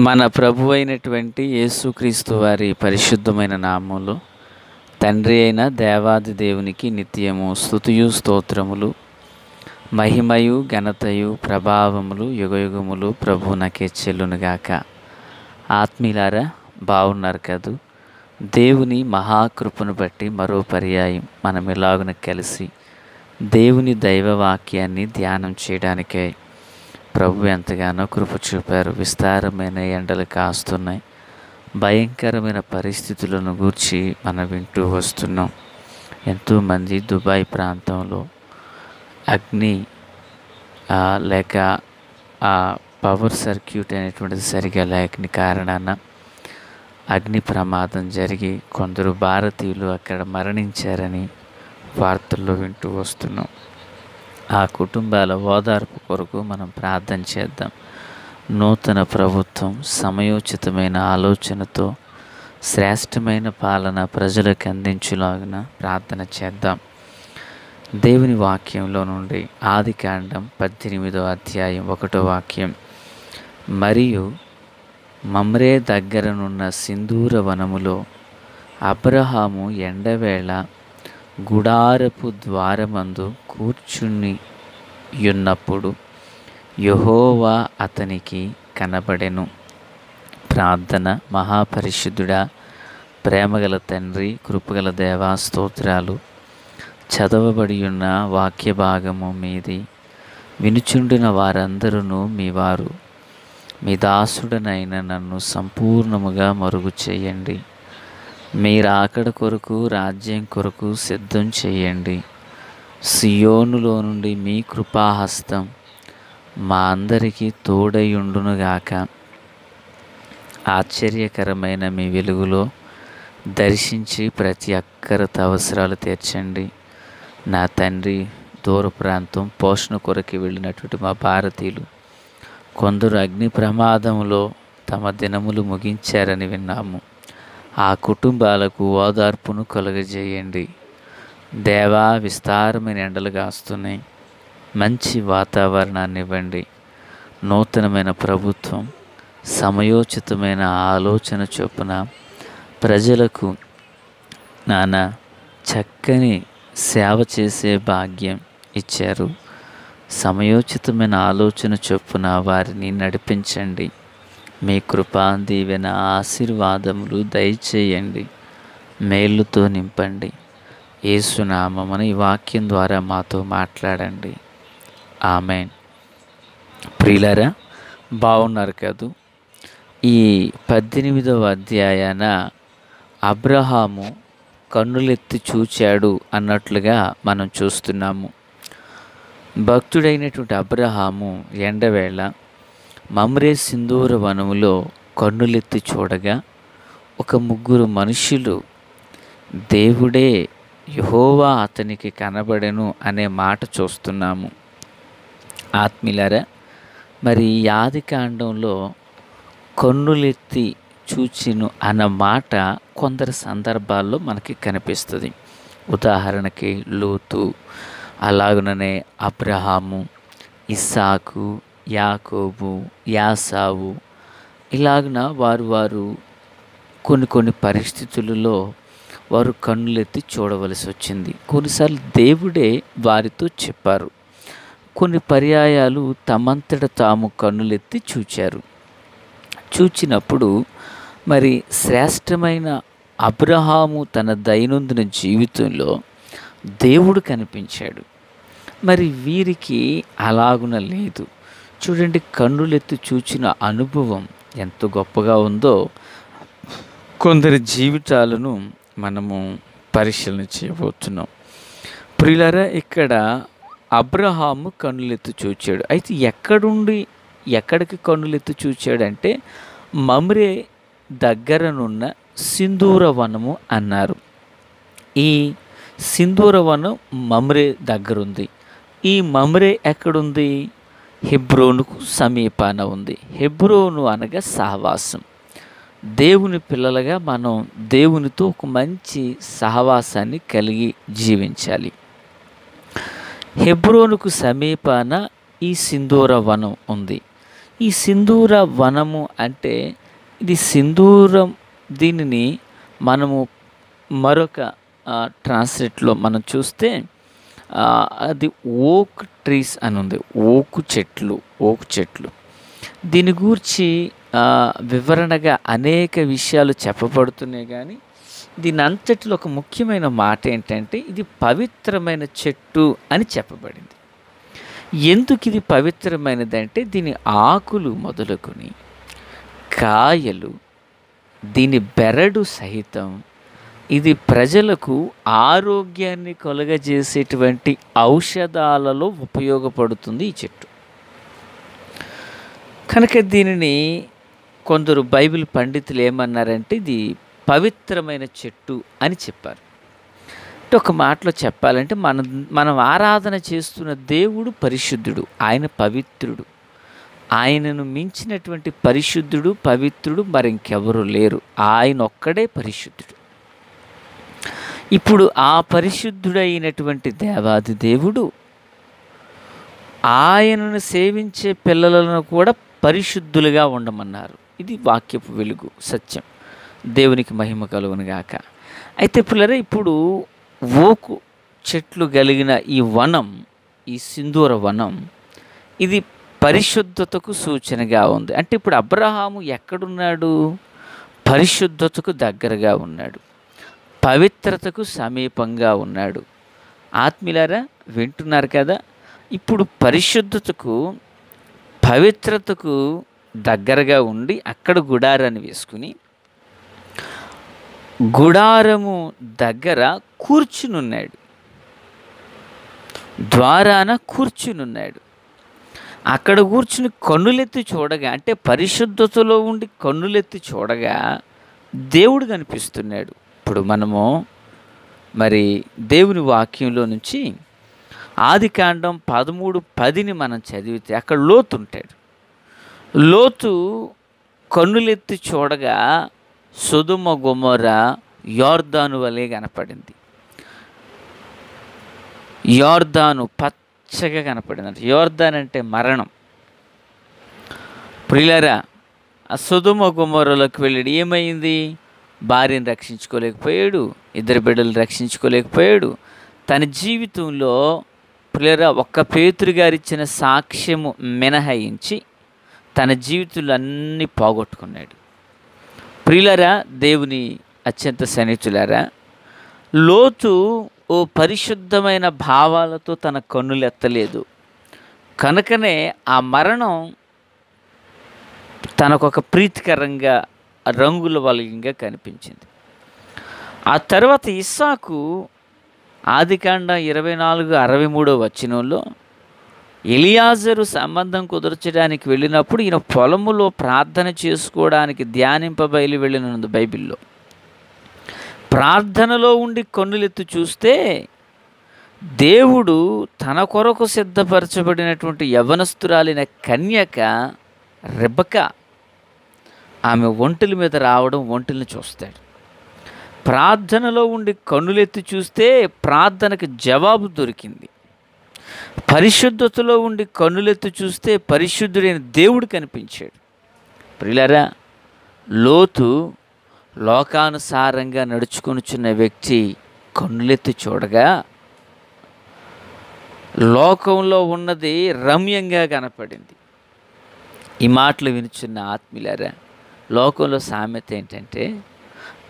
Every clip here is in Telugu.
మన ప్రభువైనటువంటి యేసుక్రీస్తు వారి పరిశుద్ధమైన నామములో తండ్రి అయిన దేవాది దేవునికి నిత్యము స్తుతియు స్తోత్రములు, మహిమయు ఘనతయు ప్రభావములు యుగయుగములు ప్రభువునకే చెల్లునుగాక. ఆత్మీయులారా, బాగున్నారు కదూ? దేవుని మహాకృపను బట్టి మరో పర్యాయం మనం ఇలాగున కలిసి దేవుని దైవవాక్యాన్ని ధ్యానం చేయడానికై ప్రభు ఎంతగానో కృప చూపారు. విస్తారమైన ఎండలు కాస్తున్నాయి. భయంకరమైన పరిస్థితులను గూర్చి మనం వింటూ వస్తున్నాం. ఎంతోమంది దుబాయ్ ప్రాంతంలో అగ్ని లేక పవర్ సర్క్యూట్ అనేటువంటిది సరిగా లేకని కారణాన అగ్ని ప్రమాదం జరిగి కొందరు భారతీయులు అక్కడ మరణించారని వార్తల్లో వింటూ వస్తున్నాం. ఆ కుటుంబాల ఓదార్పు కొరకు మనం ప్రార్థన చేద్దాం. నూతన ప్రభుత్వం సమయోచితమైన ఆలోచనతో శ్రేష్టమైన పాలన ప్రజలకు అందించులాగున ప్రార్థన చేద్దాం. దేవుని వాక్యంలో నుండి ఆదికాండం 18వ అధ్యాయం 1వ వాక్యం. మరియు మమ్రే దగ్గరనున్న సింధూర వనములో అబ్రహాము ఎండవేళ గుడారపు ద్వారమందు కూర్చుని యున్నప్పుడు యెహోవా అతనికి కనబడెను. ప్రార్థన. మహాపరిశుద్ధుడా, ప్రేమగల తండ్రి, కృపగల దేవా, స్తోత్రాలు. చదవబడి ఉన్న వాక్య భాగము మీది వినుచుండిన వారందరూ మీ వారు. మీ దాసుడనైన నన్ను సంపూర్ణముగా మరుగు చేయండి. మీరు రాకడ కొరకు, రాజ్యం కొరకు సిద్ధం చేయండి. సియోనులో నుండి మీ కృపాహస్తం మా అందరికీ తోడయుండునుగాక. ఆశ్చర్యకరమైన మీ వెలుగులో దర్శించి ప్రతి అక్కరత అవసరాలు తీర్చండి. నా తండ్రి, దూర ప్రాంతం పోషణ కొరకు వెళ్ళినటువంటి మా భారతీయులు కొందరు అగ్ని ప్రమాదంలో తమ దినములు ముగించారని విన్నాము. ఆ కుటుంబాలకు ఓదార్పును కలుగజేయండి. దేవా, విస్తారమైన ఎండలు కాస్తున్నాయి. మంచి వాతావరణాన్ని ఇవ్వండి. నూతనమైన ప్రభుత్వం సమయోచితమైన ఆలోచన చొప్పున ప్రజలకు చక్కని సేవ చేసే భాగ్యం ఇచ్చారు. సమయోచితమైన ఆలోచన చొప్పున వారిని నడిపించండి. మీ కృపా దీవెన ఆశీర్వాదములు దయచేయండి. మేలుతో నింపండి. యేసు నామమున ఈ వాక్యం ద్వారా మాతో మాట్లాడండి. ఆమేన్. ప్రియులారా, బాగున్నారు కదూ? ఈ 18వ అధ్యాయాన అబ్రహాము కన్నులెత్తి చూచాడు అన్నట్లుగా మనం చూస్తున్నాము. భక్తుడైనటువంటి అబ్రహాము ఎండవేళ మమ్రే సింధూర వనములో కన్నులెత్తి చూడగా ఒక ముగ్గురు మనుషులు దేవుడే యెహోవా అతనికి కనబడెను అనే మాట చూస్తున్నాము. ఆత్మీయులారా, మరి ఆదికాండంలో కన్నులెత్తి చూచిను అన్న మాట కొందరు సందర్భాల్లో మనకి కనిపిస్తుంది. ఉదాహరణకి లోతు, అలాగుననే అబ్రహాము, ఇస్సాకు, యాకోబు, యాసావు, ఇలాగున వారు కొన్ని పరిస్థితులలో వారు కన్నులెత్తి చూడవలసి వచ్చింది. కొన్నిసార్లు దేవుడే వారితో చెప్పారు. కొన్ని పర్యాయాలు తమంతట తాము కన్నులెత్తి చూచారు. చూచినప్పుడు మరి శ్రేష్టమైన అబ్రహాము తన దైనందిన జీవితంలో దేవుడు కనిపించాడు. మరి వీరికి అలాగున లేదు. చూడండి, కన్నులెత్తి చూచిన అనుభవం ఎంత గొప్పగా ఉందో కొందరి జీవితాలను మనము పరిశీలన చేయబోతున్నాం. ప్రియులారా, ఇక్కడ అబ్రహాము కన్నులెత్తి చూచాడు. అయితే ఎక్కడికి కన్నులెత్తి చూచాడంటే మమ్రే దగ్గరనున్న సింధూర వనము అన్నారు. ఈ సింధూర వనం మమ్రే దగ్గరుంది. ఈ మమ్రే ఎక్కడుంది? హెబ్రోనుకు సమీపాన ఉంది. హెబ్రోను అనగా సహవాసం. దేవుని పిల్లలుగా మనం దేవునితో ఒక మంచి సహవాసాన్ని కలిగి జీవించాలి. హెబ్రోనుకు సమీపాన ఈ సింధూర వనం ఉంది. ఈ సింధూర వనము అంటే ఇది సింధూరం. దీనిని మనము మరొక ట్రాన్స్లేట్లో మనం చూస్తే అది ఓక్ ట్రీస్ అని ఉంది. ఓకు చెట్లు. దీని గూర్చి వివరణగా అనేక విషయాలు చెప్పబడుతున్నాయి. కానీ దీని అంతటిలో ఒక ముఖ్యమైన మాట ఏంటంటే ఇది పవిత్రమైన చెట్టు అని చెప్పబడింది. ఎందుకు ఇది పవిత్రమైనదంటే దీని ఆకులు మొదలుకొని కాయలు, దీని బెరడు సహితం ఇది ప్రజలకు ఆరోగ్యాన్ని కలుగజేసేటువంటి ఔషధాలలో ఉపయోగపడుతుంది ఈ చెట్టు. కనుక దీనిని కొందరు బైబిల్ పండితులు ఏమన్నారంటే ఇది పవిత్రమైన చెట్టు అని చెప్పారు. అంటే ఒక మాటలో చెప్పాలంటే మనం ఆరాధన చేస్తున్న దేవుడు పరిశుద్ధుడు, ఆయన పవిత్రుడు. ఆయనను మించినటువంటి పరిశుద్ధుడు, పవిత్రుడు మరింకెవరు లేరు. ఆయన ఒక్కడే పరిశుద్ధుడు. ఇప్పుడు ఆ పరిశుద్ధుడైనటువంటి దేవాది దేవుడు ఆయనను సేవించే పిల్లలను కూడా పరిశుద్ధులుగా ఉండమన్నారు. ఇది వాక్యపు వెలుగు, సత్యం. దేవునికి మహిమ కలుగునుగాక. అయితే పిల్లరా, ఇప్పుడు ఓకు చెట్లు కలిగిన ఈ వనం, ఈ సింధూర వనం, ఇది పరిశుద్ధతకు సూచనగా ఉంది. అంటే ఇప్పుడు అబ్రహాము ఎక్కడున్నాడు? పరిశుద్ధతకు దగ్గరగా ఉన్నాడు, పవిత్రతకు సమీపంగా ఉన్నాడు. ఆత్మీయులారా, వింటున్నారు కదా? ఇప్పుడు పరిశుద్ధతకు, పవిత్రతకు దగ్గరగా ఉండి అక్కడ గుడారాన్ని వేసుకుని గుడారము దగ్గర కూర్చునున్నాడు, ద్వారాన కూర్చునున్నాడు. అక్కడ కూర్చుని కన్నులెత్తి చూడగా, అంటే పరిశుద్ధతలో ఉండి కన్నులెత్తి చూడగా దేవుడు కనిపిస్తున్నాడు. ఇప్పుడు మనము మరి దేవుని వాక్యంలో నుంచి ఆదికాండం 13:10 మనం చదివితే అక్కడ లోతు ఉంటాడు. లోతు కన్నులెత్తి చూడగా సొదొమ గొమొర్ర యోర్దాను వలె కనపడింది. యోర్దాను పచ్చగా కనపడింది. అంటే యోర్దాన్ అంటే మరణం. ప్రియులారా, ఆ సొదొమ గొమొర్రలోకి వెళ్ళాడు. ఏమైంది? భార్యను రక్షించుకోలేకపోయాడు, 2 బిడ్డలు రక్షించుకోలేకపోయాడు. తన జీవితంలో ప్రియులారా, ఒక్క పేతురు గారు ఇచ్చిన సాక్ష్యము మినహాయించి తన జీవితంలో అన్నీ పోగొట్టుకున్నాడు. ప్రియులారా, దేవుని అత్యంత సన్నిహితులారా, లోతు ఓ పరిశుద్ధమైన భావాలతో తన కన్నులు ఎత్తలేదు. కనుకనే ఆ మరణం తనకొక ప్రీతికరంగా, రంగుల వలయంగా కనిపించింది. ఆ తర్వాత ఇస్సాకు ఆదికాండం 24:63 ఎలియాజరు సంబంధం కుదర్చడానికి వెళ్ళినప్పుడు ఈయన పొలములో ప్రార్థన చేసుకోవడానికి ధ్యానింపబయలు వెళ్ళినది బైబిల్లో. ప్రార్థనలో ఉండి కన్నులెత్తి చూస్తే దేవుడు తన కొరకు సిద్ధపరచబడినటువంటి యవ్వనస్తురాలిన కన్యక రెబెక్క, ఆమె ఒంటెల మీద రావడం, ఒంటెలను చూస్తాడు. ప్రార్థనలో ఉండి కన్నులెత్తి చూస్తే ప్రార్థనకు జవాబు దొరికింది. పరిశుద్ధతలో ఉండి కన్నులెత్తి చూస్తే పరిశుద్ధుడైన దేవుడు కనిపించాడు. ప్రియులారా, లోతు లోకానుసారంగా నడుచుకొనుచున్న వ్యక్తి కన్నులెత్తి చూడగా లోకంలో ఉన్నది రమ్యంగా కనపడింది. ఈ మాటలు వినుచున్న ఆత్మీయులారా, లోకంలో సామెత ఏంటంటే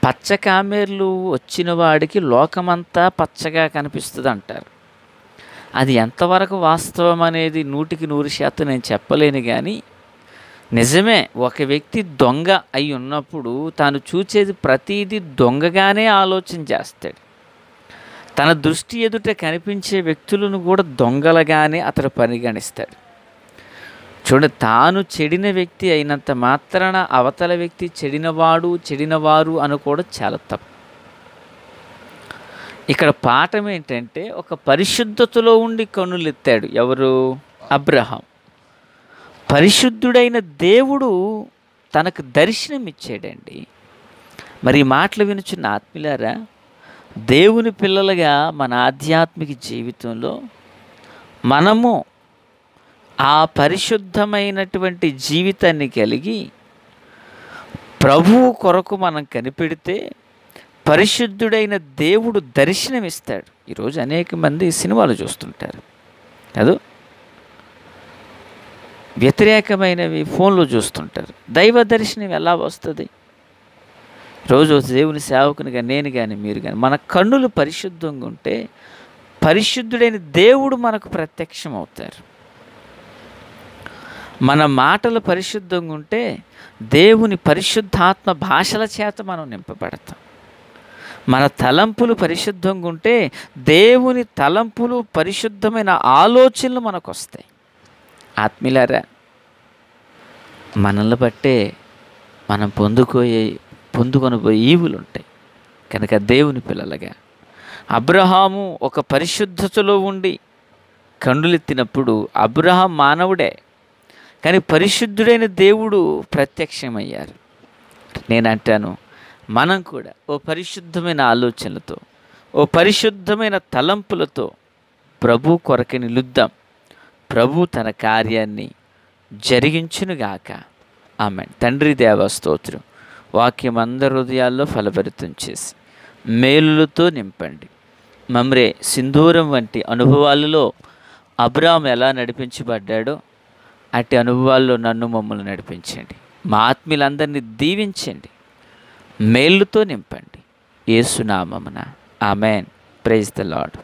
పచ్చ కామెర్లు వచ్చిన వాడికి లోకమంతా పచ్చగా కనిపిస్తుంది అంటారు. అది ఎంతవరకు వాస్తవం అనేది 100% నేను చెప్పలేను. కానీ నిజమే, ఒక వ్యక్తి దొంగ అయి ఉన్నప్పుడు తాను చూసేది ప్రతీది దొంగగానే ఆలోచన చేస్తాడు. తన దృష్టి ఎదుట కనిపించే వ్యక్తులను కూడా దొంగలుగానే అతడు పరిగణిస్తాడు. చూడండి, తాను చెడిన వ్యక్తి అయినంత మాత్రాన అవతల వ్యక్తి చెడినవారు అనుకోవడం చాలా తప్పు. ఇక్కడ పాఠం ఏంటంటే, ఒక పరిశుద్ధతలో ఉండి కన్నులెత్తాడు. ఎవరు? అబ్రహాం. పరిశుద్ధుడైన దేవుడు తనకు దర్శనమిచ్చాడండి. మరి ఈ మాటలు వినుచున్న ఆత్మీయులారా, దేవుని పిల్లలుగా మన ఆధ్యాత్మిక జీవితంలో మనము ఆ పరిశుద్ధమైనటువంటి జీవితాన్ని కలిగి ప్రభువు కొరకు మనం కనిపెడితే పరిశుద్ధుడైన దేవుడు దర్శనమిస్తాడు. ఈరోజు అనేక మంది సినిమాలు చూస్తుంటారు కాదు, వ్యతిరేకమైనవి ఫోన్లో చూస్తుంటారు. దైవ దర్శనం ఎలా వస్తుంది? రోజు దేవుని సేవకునిగా నేను కానీ మీరు కానీ మన కన్నులు పరిశుద్ధంగా ఉంటే పరిశుద్ధుడైన దేవుడు మనకు ప్రత్యక్షం అవుతారు. మన మాటలు పరిశుద్ధంగా ఉంటే దేవుని పరిశుద్ధాత్మ భాషల చేత మనం నింపబడతాం. మన తలంపులు పరిశుద్ధంగా ఉంటే దేవుని తలంపులు, పరిశుద్ధమైన ఆలోచనలు మనకు వస్తాయి. ఆత్మీయులారా, మనల్ని బట్టే మనం పొందుకొనబోయే ఈవులు ఉంటాయి. కనుక దేవుని పిల్లలుగా అబ్రహాము ఒక పరిశుద్ధతలో ఉండి కన్నులెత్తినప్పుడు అబ్రహాం మానవుడే, కానీ పరిశుద్ధుడైన దేవుడు ప్రత్యక్షమయ్యారు. నేనంటాను, మనం కూడా ఓ పరిశుద్ధమైన ఆలోచనలతో, ఓ పరిశుద్ధమైన తలంపులతో ప్రభు కొరకు నిలుద్దాం. ప్రభు తన కార్యాన్ని జరిగించునుగాక. ఆమేన్. తండ్రి దేవ స్తోత్రం. వాక్యం అందరి హృదయాల్లో ఫలభరితం చేసి మేలులతో నింపండి. మమ్రే సింధూరం వంటి అనుభవాలలో అబ్రాహాము ఎలా నడిపించబడ్డాడో అట్టి అనుభవాల్లో నన్ను మమ్మల్ని నడిపించండి. మా ఆత్మీయులందరినీ దీవించండి, మేలుతో నింపండి. యేసు నామమున ఆమేన్. Praise the lord.